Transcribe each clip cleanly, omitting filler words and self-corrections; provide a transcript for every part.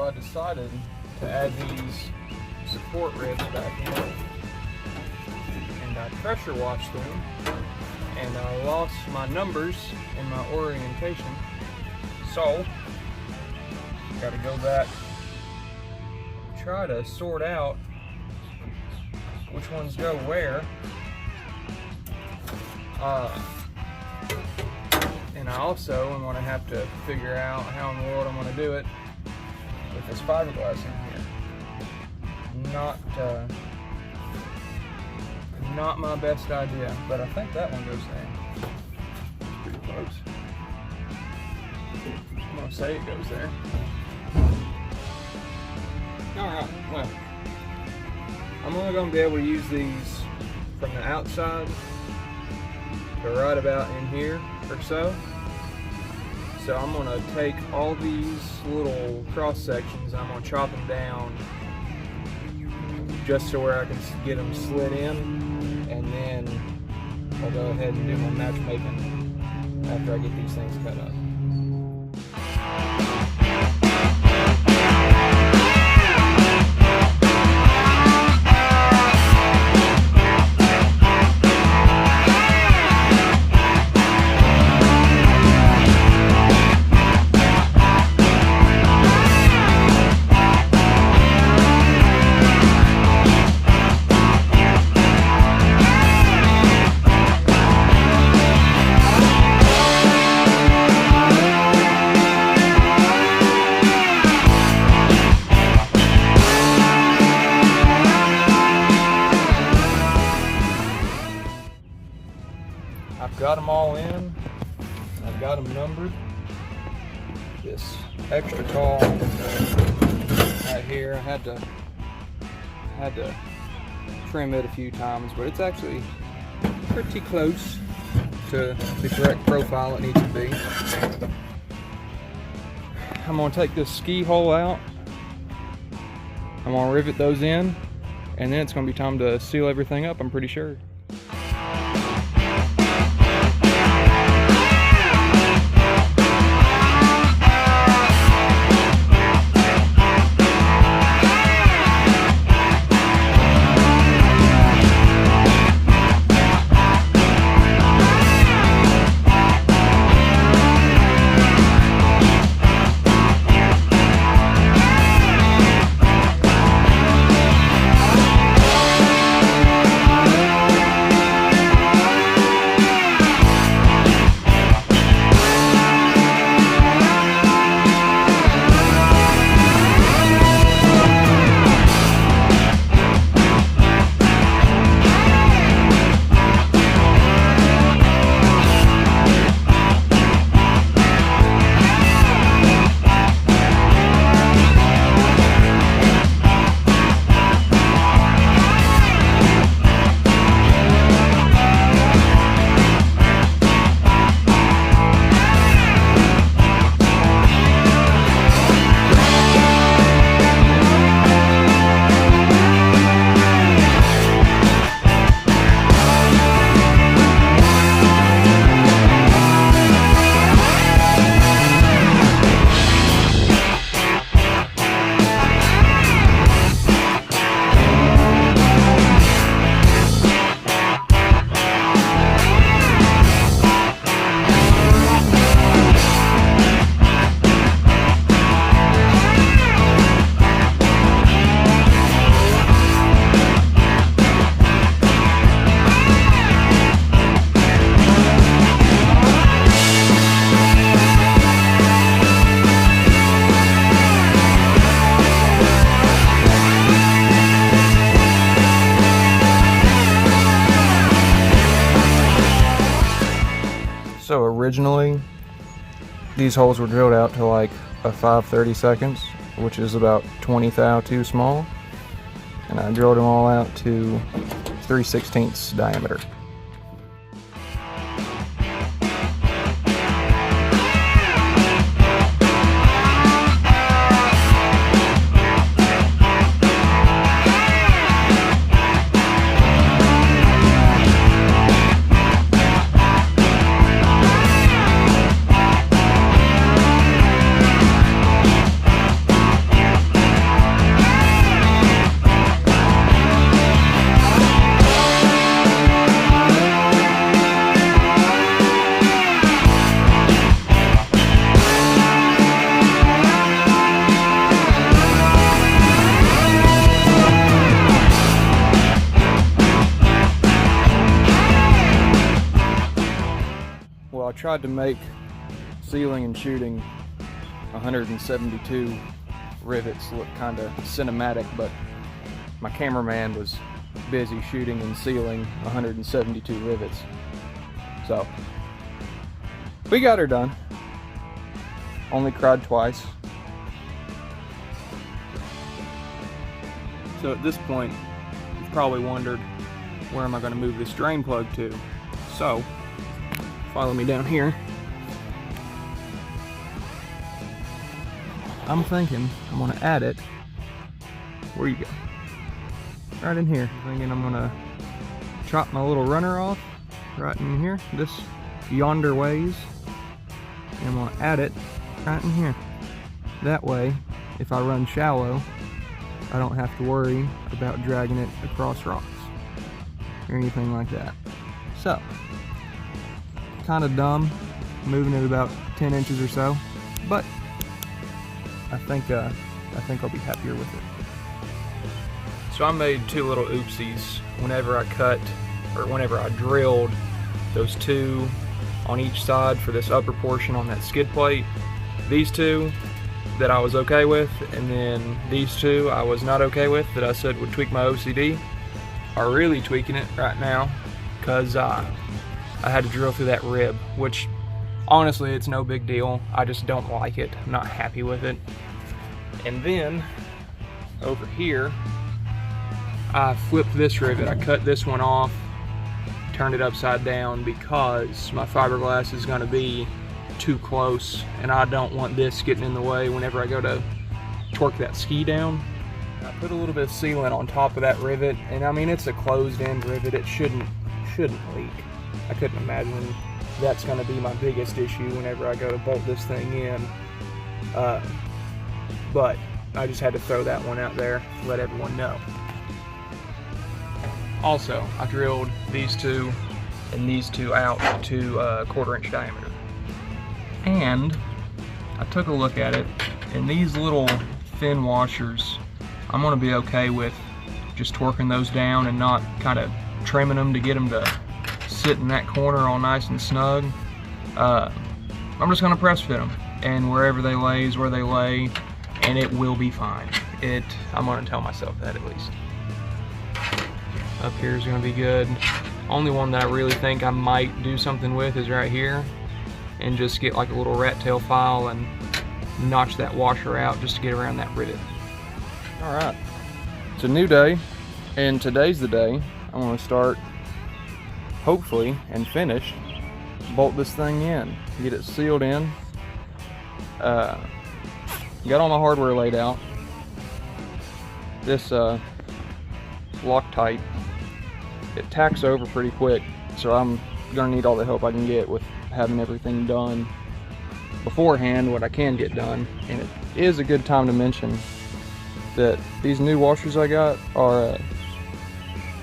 I decided to add these support ribs back in, and I pressure washed them, and I lost my numbers in my orientation, so got to go back, try to sort out which ones go where. And I also am going to have to figure out how in the world I'm going to do it with this fiberglass in here. Not my best idea, but I think that one goes there. Pretty close. I'm going to say it goes there. Alright, well, I'm only going to be able to use these from the outside to right about in here or so. So I'm going to take all these little cross sections, I'm going to chop them down just so where I can get them slid in, and then I'll go ahead and do my matchmaking after I get these things cut up. I've got them all in. I've got them numbered. This extra tall right here, I had to trim it a few times, but it's actually pretty close to the correct profile it needs to be. I'm going to take this ski hole out. I'm going to rivet those in, and then it's going to be time to seal everything up, I'm pretty sure. So originally, these holes were drilled out to like a 5/32, which is about 20 thou too small. And I drilled them all out to 3/16 diameter. tried to make sealing and shooting 172 rivets look kind of cinematic, but my cameraman was busy shooting and sealing 172 rivets. So we got her done. Only cried twice. So at this point, you've probably wondered, where am I going to move this drain plug to? So follow me down here. I'm thinking I'm going to add it. Where you go? Right in here. I'm thinking I'm going to chop my little runner off right in here, this yonder ways, and I'm going to add it right in here. That way, if I run shallow, I don't have to worry about dragging it across rocks or anything like that. So, kind of dumb, moving it about 10 inches or so, but I think I'll be happier with it. So I made two little oopsies whenever I cut, or whenever I drilled those two on each side for this upper portion on that skid plate. These two that I was okay with, and then these two I was not okay with, that I said would tweak my OCD, are really tweaking it right now, because I had to drill through that rib, which honestly it's no big deal. I just don't like it. I'm not happy with it. And then over here I flipped this rivet. I cut this one off, turned it upside down, because my fiberglass is going to be too close and I don't want this getting in the way whenever I go to torque that ski down. I put a little bit of sealant on top of that rivet, and I mean, it's a closed end rivet. It shouldn't leak. I couldn't imagine that's going to be my biggest issue whenever I go to bolt this thing in. But I just had to throw that one out there, let everyone know. Also, I drilled these two and these two out to 1/4 inch diameter. And I took a look at it, and these little thin washers, I'm going to be okay with just torquing those down and not kind of trimming them to get them to sit in that corner all nice and snug. I'm just going to press fit them, and wherever they lay is where they lay, and it will be fine. I'm going to tell myself that at least. Up here is going to be good. Only one that I really think I might do something with is right here, and just get like a little rat tail file and notch that washer out just to get around that rivet. Alright, it's a new day, and today's the day I'm going to start, hopefully, and finish, bolt this thing in, get it sealed in. Got all my hardware laid out. This Loctite, it tacks over pretty quick, so I'm gonna need all the help I can get with having everything done beforehand, what I can get done. And it is a good time to mention that these new washers I got are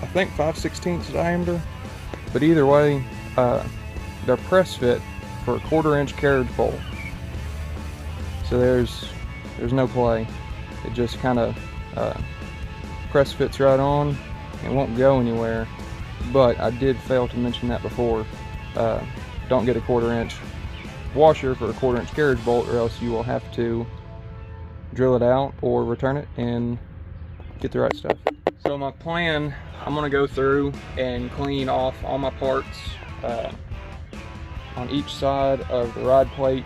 I think 5/16 diameter, but either way they're press fit for a 1/4 inch carriage bolt, so there's no play. It just kind of press fits right on and won't go anywhere. But I did fail to mention that before. Don't get a 1/4 inch washer for a 1/4 inch carriage bolt, or else you will have to drill it out or return it and get the right stuff. So my plan, I'm going to go through and clean off all my parts on each side of the ride plate,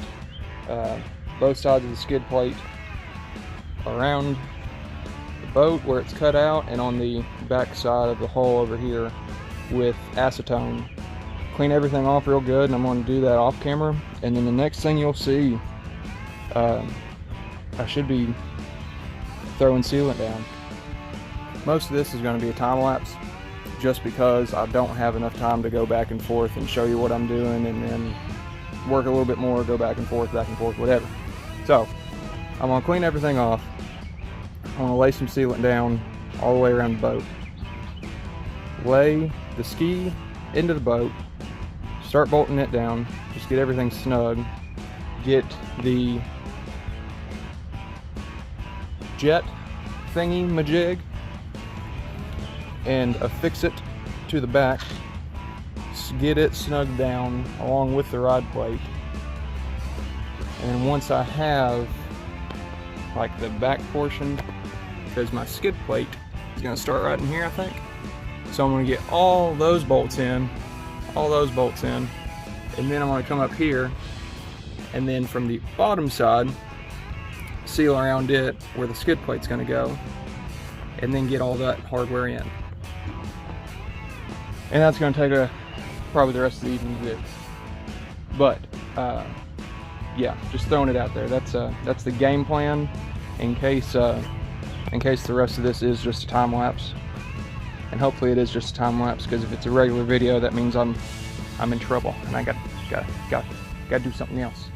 both sides of the skid plate, around the boat where it's cut out, and on the back side of the hull over here with acetone. Clean everything off real good, and I'm going to do that off camera. And then the next thing you'll see, I should be throwing sealant down. Most of this is going to be a time lapse, just because I don't have enough time to go back and forth and show you what I'm doing and then work a little bit more, go back and forth, whatever. So I'm going to clean everything off. I'm going to lay some sealant down all the way around the boat. Lay the ski into the boat, start bolting it down, just get everything snug, get the jet thingy majig and affix it to the back, just get it snugged down along with the rod plate. And then once I have like the back portion, because my skid plate is going to start right in here, I think. So I'm going to get all those bolts in, and then I'm going to come up here, and then from the bottom side, seal around it where the skid plate's going to go, and then get all that hardware in. And that's going to take probably the rest of the evening to do. But yeah, just throwing it out there. That's the game plan in case the rest of this is just a time lapse. And hopefully it is just a time lapse, because if it's a regular video, that means I'm in trouble and I got do something else.